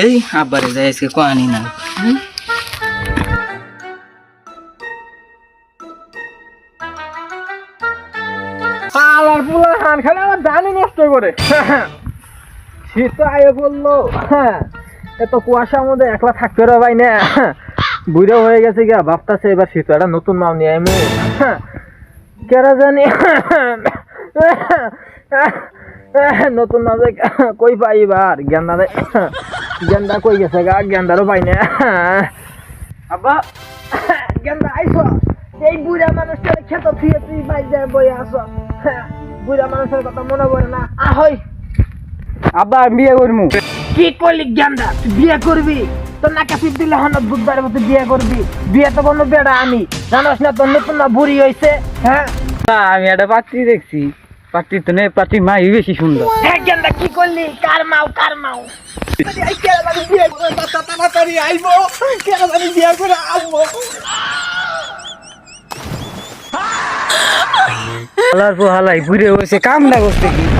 এই আব্বারে যাই আজকে কোয়ানি না আলার পুলা হান খালি আমার জানি নষ্ট করে শীত তো আয়ে বললো এত কুয়াশার মধ্যে একলা থাকতে রে ভাই না বুড়ো হয়ে গেছে গিয়া ভাবতাছে এবার শীত একটা নতুন মাও নিয়ে আমি কেরা জানি নতুন মাঝে কই পাই এবার গেন্দারে গেন্দা কই গেছে গা গেন্দারও পাই না আব্বা গেন্দা আইসো এই বুড়া মানুষটার খেত থুয়ে তুই বাইরে বয়ে আসো বুড়া মানুষের কথা মনে পড়ে না আহই আব্বা আমি বিয়ে করবো কি করলি গেন্দা তুই বিয়ে করবি তোর না কাছে দিলে হন বুধবারের মতো বিয়ে করবি বিয়ে তো কোনো বেড়া আমি জানোস না তোর নতুন না বুড়ি হয়েছে হ্যাঁ আমি একটা পাত্রী দেখছি পাত্রী তো নেই পাত্রী মাই বেশি সুন্দর হ্যাঁ গেন্দা কি করলি কার মাও তাড়াতাড়ি আইবো কেরাবানি বিয়ে করে আসবো হালার পর হালাই ঘুরে বসে কাম না করতে কি